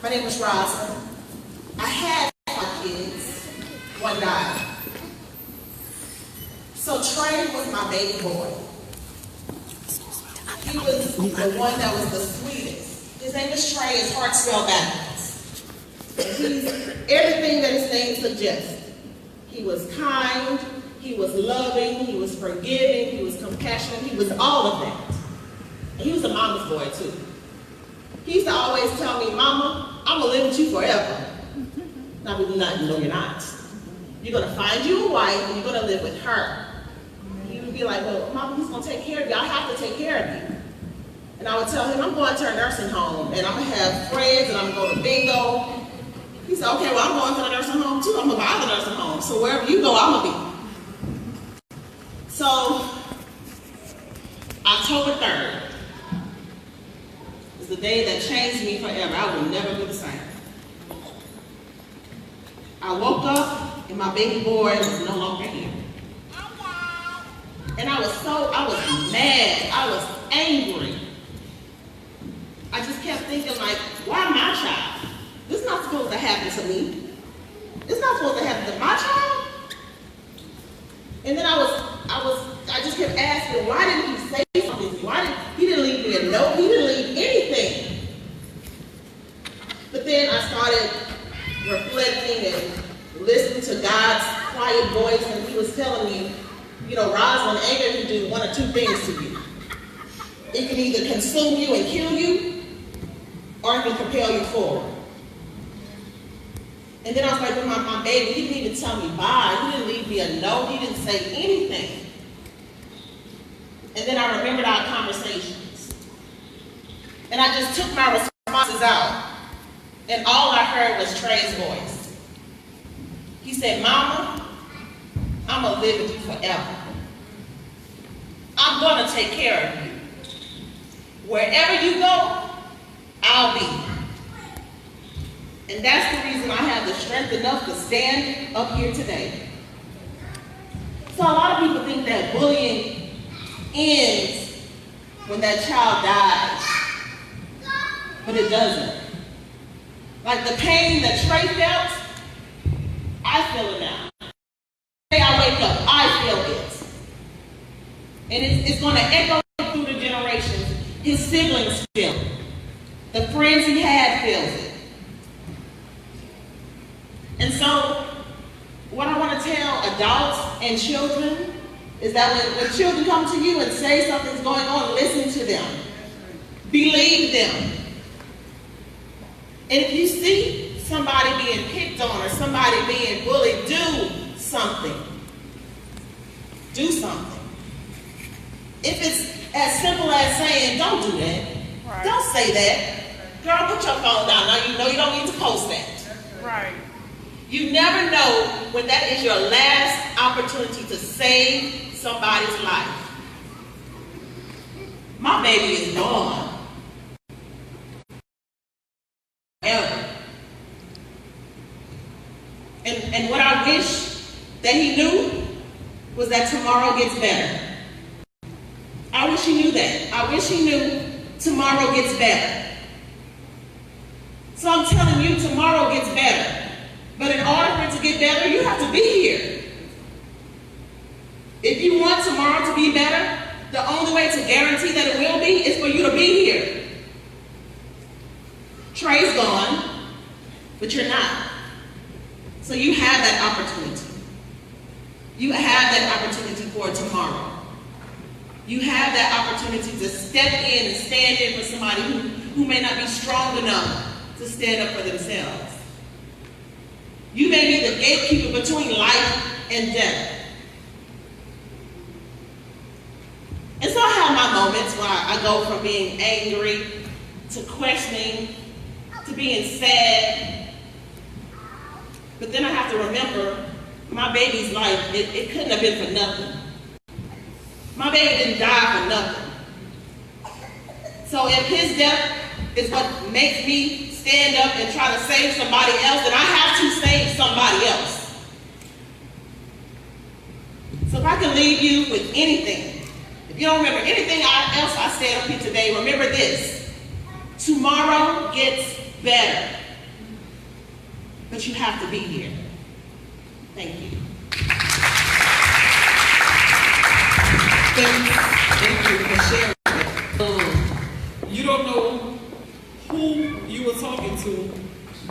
My name is Rosa. I had 5 kids. One died. So Trey was my baby boy. He was the one that was the sweetest. His name is Trey, his heart spelled backwards. And he's everything that his name suggests. He was kind, he was loving, he was forgiving, he was compassionate, he was all of that. And he was a mama's boy too. He used to always tell me, Mama, I'm gonna live with you forever. Now, no, you're not. You're gonna find you a wife and you're gonna live with her. He would be like, well, Mama, who's gonna take care of you? I have to take care of you. And I would tell him, I'm going to a nursing home and I'm gonna have friends and I'm gonna go to bingo. He said, okay, well, I'm going to the nursing home too. I'm gonna buy the nursing home. So wherever you go, I'm gonna be. So, October 3rd is the day that changed me forever. I will never be the same. I woke up and my baby boy was no longer here. And I was mad, I was angry. I just kept thinking like, why my child? This is not supposed to happen to me. It's not supposed to happen to my child. And then I just kept asking, why didn't he say something to me? He didn't leave me a note, he didn't leave anything. But then I started reflecting and listening to God's quiet voice, and he was telling me, Rosalind, anger can do one or two things to you. It can either consume you and kill you, or it can propel you forward. And then I was like, with my baby, he didn't even tell me bye. He didn't leave me a note. He didn't say anything. And then I remembered our conversations. And I just took my responses out. And all I heard was Trey's voice. He said, Mama, I'm going to live with you forever. I'm going to take care of you. Wherever you go, I'll be. And that's the reason I have the strength enough to stand up here today. So a lot of people think that bullying ends when that child dies. But it doesn't. Like the pain that Trey felt, I feel it now. The day I wake up, I feel it. And it's going to echo through the generations. His siblings feel it. The friends he had feels it. And so, what I want to tell adults and children is that when children come to you and say something's going on, listen to them. Believe them. And if you see somebody being picked on or somebody being bullied, do something. Do something. If it's as simple as saying, don't do that. Right. Don't say that. Girl, put your phone down. Now you know you don't need to post that. Right. You never know when that is your last opportunity to save somebody's life. My baby is gone. Ever. And what I wish that he knew was that tomorrow gets better. I wish he knew that. I wish he knew tomorrow gets better. So I'm telling you, tomorrow gets better. But in order for it to get better, you have to be here. If you want tomorrow to be better, the only way to guarantee that it will be is for you to be here. Trey's gone, but you're not. So you have that opportunity. You have that opportunity for tomorrow. You have that opportunity to step in and stand in for somebody who may not be strong enough to stand up for themselves. You may be the gatekeeper between life and death. And so I have my moments where I go from being angry to questioning to being sad. But then I have to remember my baby's life, it couldn't have been for nothing. My baby didn't die for nothing. So if his death is what makes me stand up and try to save somebody else, then I have to save somebody else. So if I can leave you with anything, if you don't remember anything else I said up here today, remember this. Tomorrow gets better. but you have to be here. Thank you. Thank you for sharing that. You don't know who you were talking to,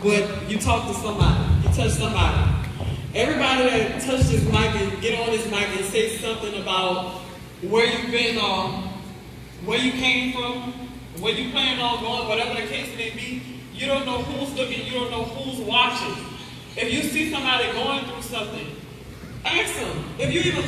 but you talked to somebody. You touched somebody. Everybody that touched this mic and get on this mic and say something about where you've been or where you came from, where you plan on going, whatever the case may be, you don't know who's looking, you don't know who's watching. If you see somebody going through something, ask them. If you even